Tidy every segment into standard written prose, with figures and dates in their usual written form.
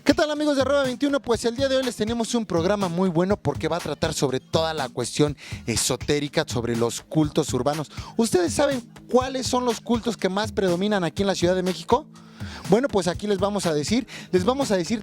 ¿Qué tal, amigos de Arroba 21? Pues el día de hoy les tenemos un programa muy bueno porque va a tratar sobre toda la cuestión esotérica, sobre los cultos urbanos. ¿Ustedes saben cuáles son los cultos que más predominan aquí en la Ciudad de México? Bueno, pues aquí les vamos a decir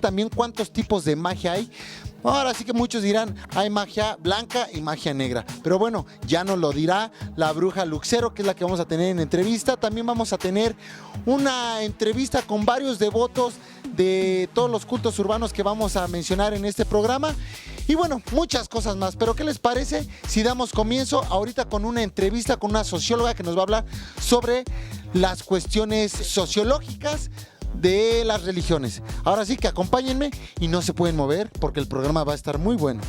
también cuántos tipos de magia hay. Ahora sí que muchos dirán, hay magia blanca y magia negra. Pero bueno, ya nos lo dirá la bruja Luxero, que es la que vamos a tener en entrevista. También vamos a tener una entrevista con varios devotos de todos los cultos urbanos que vamos a mencionar en este programa. Y bueno, muchas cosas más. Pero ¿qué les parece si damos comienzo ahorita con una entrevista con una socióloga que nos va a hablar sobre las cuestiones sociológicas de las religiones? Ahora sí que acompáñenme y no se pueden mover porque el programa va a estar muy bueno.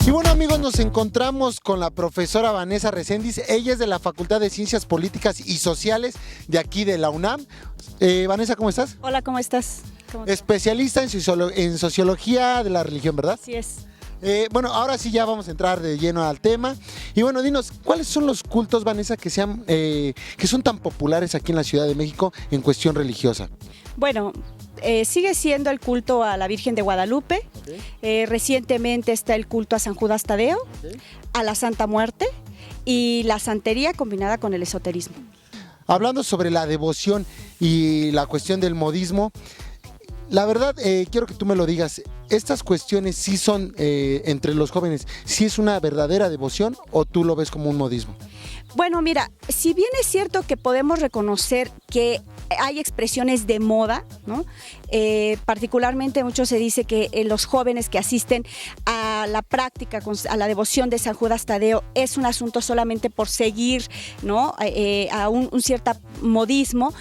Y bueno, amigos, nos encontramos con la profesora Vanessa Reséndiz. Ella es de la Facultad de Ciencias Políticas y Sociales de aquí de la UNAM. Vanessa, ¿cómo estás? Hola, ¿cómo estás? Especialista en sociología de la religión, ¿verdad? Así es. Bueno, ahora sí ya vamos a entrar de lleno al tema. Y bueno, dinos, ¿cuáles son los cultos, Vanessa, que son tan populares aquí en la Ciudad de México en cuestión religiosa? Bueno, sigue siendo el culto a la Virgen de Guadalupe. Okay. Recientemente está el culto a San Judas Tadeo, okay, a la Santa Muerte y la santería combinada con el esoterismo. Hablando sobre la devoción y la cuestión del modismo, la verdad, quiero que tú me lo digas, ¿estas cuestiones sí son, entre los jóvenes, sí es una verdadera devoción o tú lo ves como un modismo? Bueno, mira, si bien es cierto que podemos reconocer que hay expresiones de moda, ¿no? Particularmente mucho se dice que los jóvenes que asisten a la práctica, a la devoción de San Judas Tadeo, es un asunto solamente por seguir, ¿no? A un cierto modismo.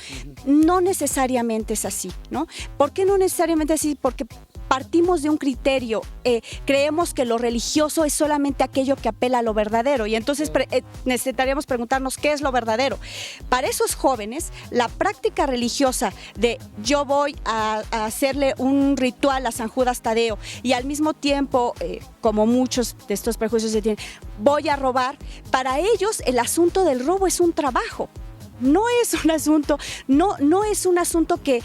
No necesariamente es así, ¿no? ¿Por qué no necesariamente así? Porque partimos de un criterio, creemos que lo religioso es solamente aquello que apela a lo verdadero y entonces necesitaríamos preguntarnos qué es lo verdadero. Para esos jóvenes, la práctica religiosa de yo voy a hacerle un ritual a San Judas Tadeo y al mismo tiempo, como muchos de estos prejuicios se tienen, voy a robar, para ellos el asunto del robo es un trabajo. No es un asunto, no es un asunto que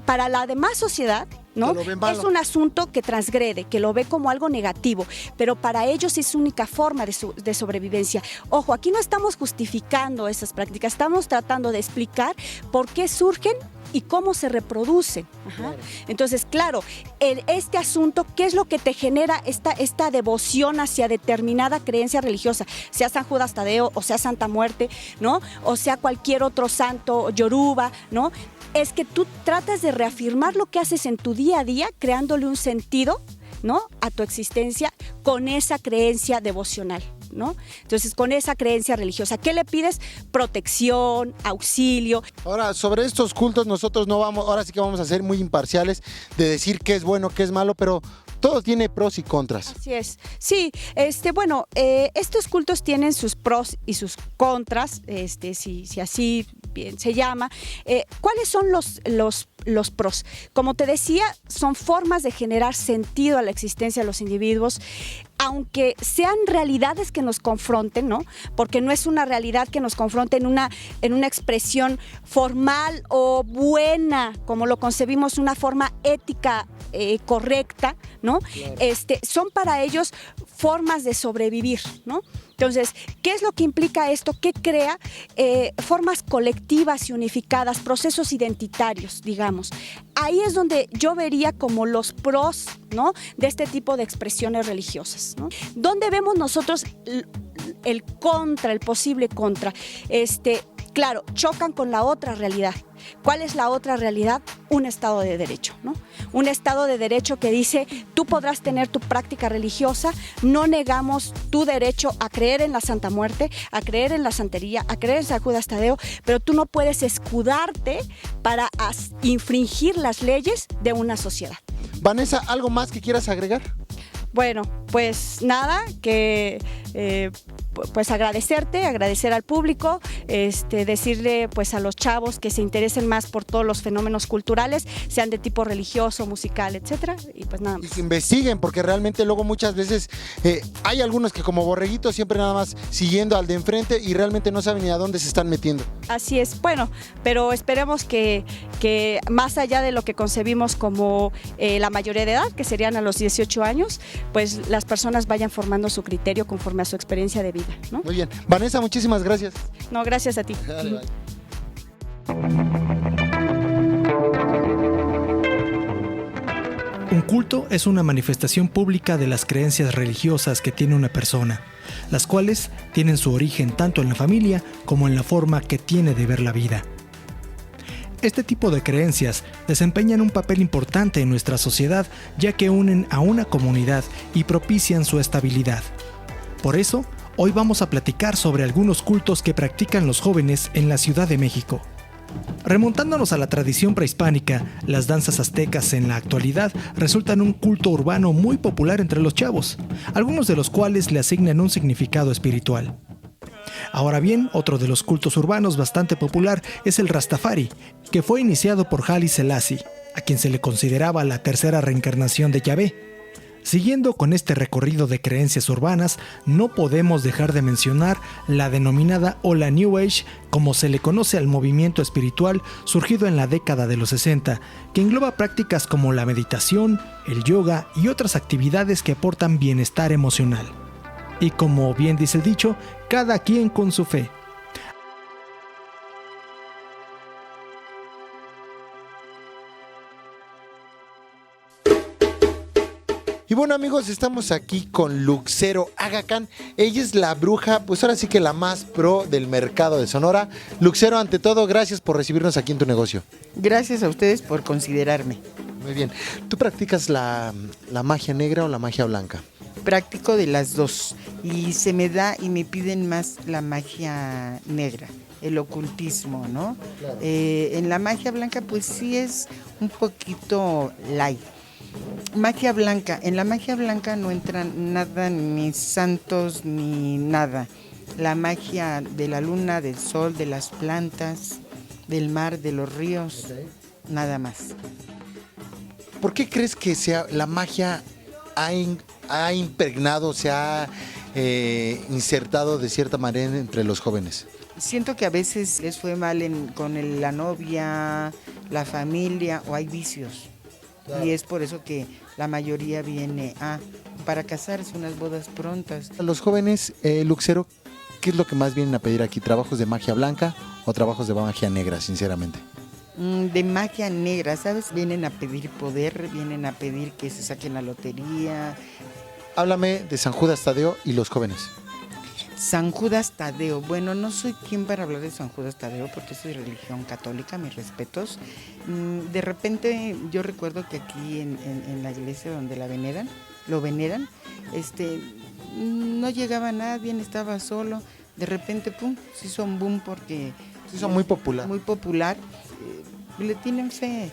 para la demás sociedad, ¿no? Es un asunto que transgrede, que lo ve como algo negativo, pero para ellos es única forma de sobrevivencia. Ojo, aquí no estamos justificando esas prácticas, estamos tratando de explicar por qué surgen y cómo se reproducen. Ajá. Claro. Entonces, claro, este asunto, ¿qué es lo que te genera esta devoción hacia determinada creencia religiosa? Sea San Judas Tadeo, o sea Santa Muerte, ¿no? O sea cualquier otro santo yoruba, ¿no? Es que tú tratas de reafirmar lo que haces en tu día a día, creándole un sentido, ¿no?, a tu existencia con esa creencia devocional, ¿no? Entonces, con esa creencia religiosa, ¿qué le pides? Protección, auxilio. Ahora, sobre estos cultos nosotros no vamos, ahora sí que vamos a ser muy imparciales de decir qué es bueno, qué es malo, pero todo tiene pros y contras. Así es. Sí, bueno, estos cultos tienen sus pros y sus contras, si así bien se llama. ¿Cuáles son los pros? Como te decía, son formas de generar sentido a la existencia de los individuos, aunque sean realidades que nos confronten, ¿no? Porque no es una realidad que nos confronte en una expresión formal o buena, como lo concebimos, una forma ética correcta, ¿no? Claro. Son para ellos formas de sobrevivir, ¿no? Entonces, ¿qué es lo que implica esto? ¿Qué crea? Formas colectivas y unificadas, procesos identitarios, digamos. Ahí es donde yo vería como los pros, ¿no?, de este tipo de expresiones religiosas, ¿no? ¿Dónde vemos nosotros el contra, el posible contra? Claro, chocan con la otra realidad. ¿Cuál es la otra realidad? Un Estado de Derecho, ¿no? Un Estado de Derecho que dice, tú podrás tener tu práctica religiosa, no negamos tu derecho a creer en la Santa Muerte, a creer en la santería, a creer en San Judas Tadeo, pero tú no puedes escudarte para infringir las leyes de una sociedad. Vanessa, ¿algo más que quieras agregar? Bueno, pues nada, que pues agradecer al público, decirle pues a los chavos que se interesen más por todos los fenómenos culturales, sean de tipo religioso, musical, etcétera, y pues nada Y más. que investiguen, porque realmente luego muchas veces hay algunos que como borreguitos siempre nada más siguiendo al de enfrente y realmente no saben ni a dónde se están metiendo. Así es, bueno, pero esperemos que más allá de lo que concebimos como la mayoría de edad, que serían a los 18 años, pues las personas vayan formando su criterio conforme a su experiencia de vida, ¿no? Muy bien. Vanessa, muchísimas gracias. No, gracias a ti. Dale, bye. Un culto es una manifestación pública de las creencias religiosas que tiene una persona, las cuales tienen su origen tanto en la familia como en la forma que tiene de ver la vida. Este tipo de creencias desempeñan un papel importante en nuestra sociedad, ya que unen a una comunidad y propician su estabilidad. Por eso, hoy vamos a platicar sobre algunos cultos que practican los jóvenes en la Ciudad de México. Remontándonos a la tradición prehispánica, las danzas aztecas en la actualidad resultan un culto urbano muy popular entre los chavos, algunos de los cuales le asignan un significado espiritual. Ahora bien, otro de los cultos urbanos bastante popular es el Rastafari, que fue iniciado por Haile Selassie, a quien se le consideraba la tercera reencarnación de Yahvé. Siguiendo con este recorrido de creencias urbanas, no podemos dejar de mencionar la denominada Ola New Age, como se le conoce al movimiento espiritual surgido en la década de los 60, que engloba prácticas como la meditación, el yoga y otras actividades que aportan bienestar emocional. Y como bien dice el dicho, cada quien con su fe. Y bueno, amigos, estamos aquí con Luxero Aga Khan. Ella es la bruja, pues ahora sí que la más pro del mercado de Sonora. Luxero, ante todo, gracias por recibirnos aquí en tu negocio. Gracias a ustedes por considerarme. Muy bien. ¿Tú practicas la magia negra o la magia blanca? Practico de las dos y se me da y me piden más la magia negra, el ocultismo, ¿no? Claro. En la magia blanca pues sí es un poquito light. Magia blanca, en la magia blanca no entran nada, ni santos, ni nada. La magia de la luna, del sol, de las plantas, del mar, de los ríos, nada más. ¿Por qué crees que la magia ha impregnado, se ha insertado de cierta manera entre los jóvenes? Siento que a veces les fue mal con la novia, la familia, o hay vicios. Claro. Y es por eso que la mayoría viene para casarse, unas bodas prontas. A los jóvenes, Luxero, ¿qué es lo que más vienen a pedir aquí? ¿Trabajos de magia blanca o trabajos de magia negra, sinceramente? De magia negra, ¿sabes? Vienen a pedir poder, vienen a pedir que se saquen la lotería. Háblame de San Judas Tadeo y los jóvenes. San Judas Tadeo. Bueno, no soy quien para hablar de San Judas Tadeo porque soy de religión católica, mis respetos. De repente yo recuerdo que aquí en la iglesia donde lo veneran, no llegaba nadie, estaba solo. De repente, pum, se hizo un boom porque... Se hizo muy popular. Muy popular. Le tienen fe.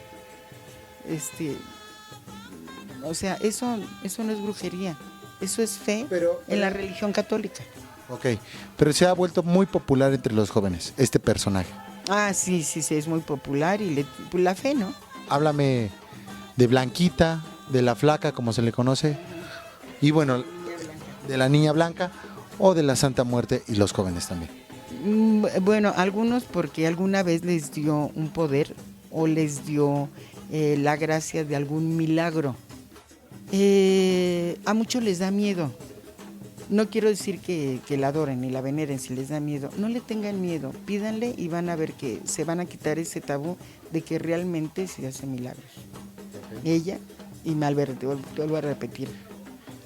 O sea, eso no es brujería. Eso es fe en la religión católica. Ok, pero se ha vuelto muy popular entre los jóvenes, este personaje. Sí, es muy popular y la fe, ¿no? Háblame de Blanquita, de la Flaca, como se le conoce, y bueno, de la Niña Blanca o de la Santa Muerte y los jóvenes también. Bueno, algunos porque alguna vez les dio un poder o les dio la gracia de algún milagro. A muchos les da miedo. No quiero decir que la adoren ni la veneren, si les da miedo. No le tengan miedo, pídanle y van a ver que se van a quitar ese tabú de que realmente se hace milagros. Ella y Malverde, vuelvo a repetir.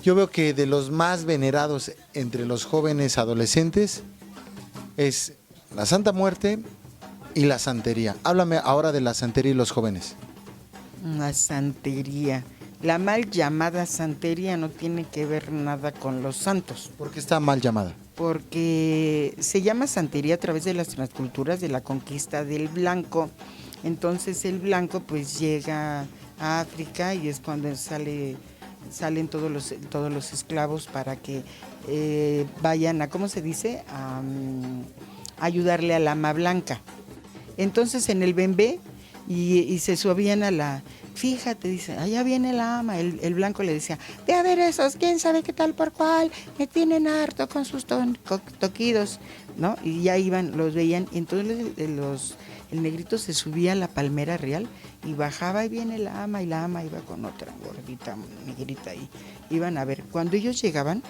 Yo veo que de los más venerados entre los jóvenes adolescentes es la Santa Muerte y la santería. Háblame ahora de la santería y los jóvenes. La santería. La mal llamada santería no tiene que ver nada con los santos. ¿Por qué está mal llamada? Porque se llama santería a través de las transculturas de la conquista del blanco. Entonces el blanco pues llega a África y es cuando sale salen todos los esclavos para que vayan a, ¿cómo se dice? Ayudarle a la ama blanca. Entonces en el bembé y se subían a la... Fíjate, dice, allá viene la ama. El blanco le decía, ve a ver esos, quién sabe qué tal por cuál, me tienen harto con sus toquidos, ¿no? Y ya iban, los veían, y entonces el negrito se subía a la palmera real y bajaba y viene la ama, y la ama iba con otra gordita, negrita, y iban a ver. Cuando ellos llegaban,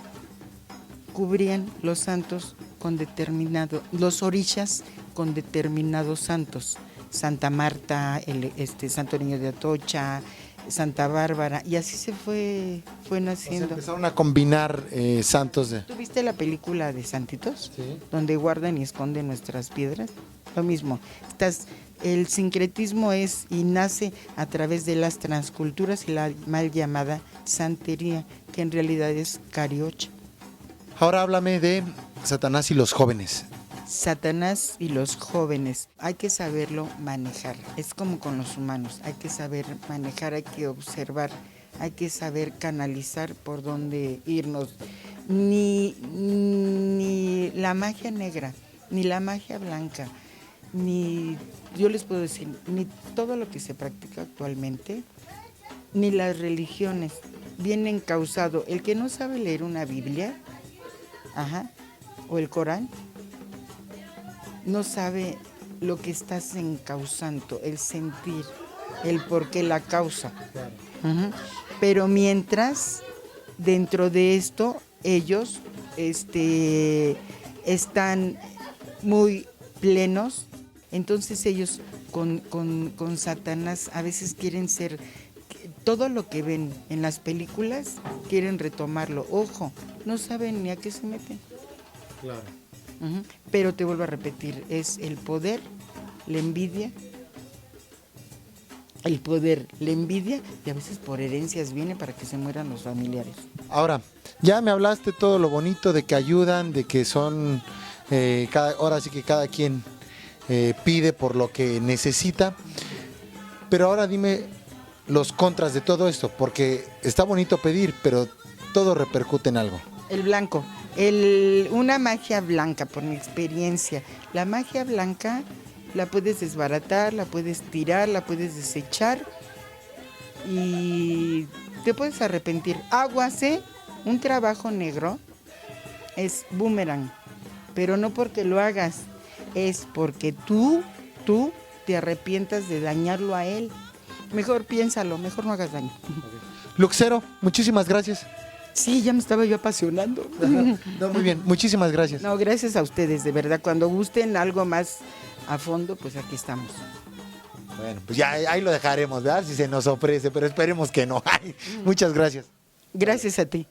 cubrían los santos con los orishas con determinados santos. Santa Marta, Santo Niño de Atocha, Santa Bárbara, y así se fue naciendo. O sea, empezaron a combinar santos de... ¿Tú viste la película de Santitos? Sí. Donde guardan y esconden nuestras piedras. Lo mismo. El sincretismo es y nace a través de las transculturas y la mal llamada santería, que en realidad es cariocha. Ahora háblame de Satanás y los jóvenes. Satanás y los jóvenes, hay que saberlo manejar. Es como con los humanos, hay que saber manejar, hay que observar, hay que saber canalizar por dónde irnos. Ni la magia negra, ni la magia blanca, ni, yo les puedo decir, ni todo lo que se practica actualmente, ni las religiones vienen causado. El que no sabe leer una Biblia, o el Corán, no sabe lo que estás encauzando, el sentir, el por qué, la causa. Pero mientras, dentro de esto, ellos están muy plenos, entonces ellos con Satanás a veces quieren ser, todo lo que ven en las películas, quieren retomarlo. Ojo, no saben ni a qué se meten. Claro. Pero te vuelvo a repetir, es el poder, la envidia, y a veces por herencias viene para que se mueran los familiares. Ahora, ya me hablaste todo lo bonito de que ayudan, de que son, ahora sí que cada quien pide por lo que necesita, pero ahora dime los contras de todo esto, porque está bonito pedir, pero todo repercute en algo. El blanco. Una magia blanca, por mi experiencia. La magia blanca la puedes desbaratar, la puedes tirar, la puedes desechar y te puedes arrepentir. Aguas, un trabajo negro es boomerang, pero no porque lo hagas, es porque tú te arrepientas de dañarlo a él. Mejor piénsalo, mejor no hagas daño. Luxero, muchísimas gracias. Sí, ya me estaba yo apasionando. No, muy bien, muchísimas gracias. No, gracias a ustedes, de verdad. Cuando gusten algo más a fondo, pues aquí estamos. Bueno, pues ya ahí lo dejaremos, ¿verdad? Si se nos ofrece, pero esperemos que no. Muchas gracias. Gracias a ti.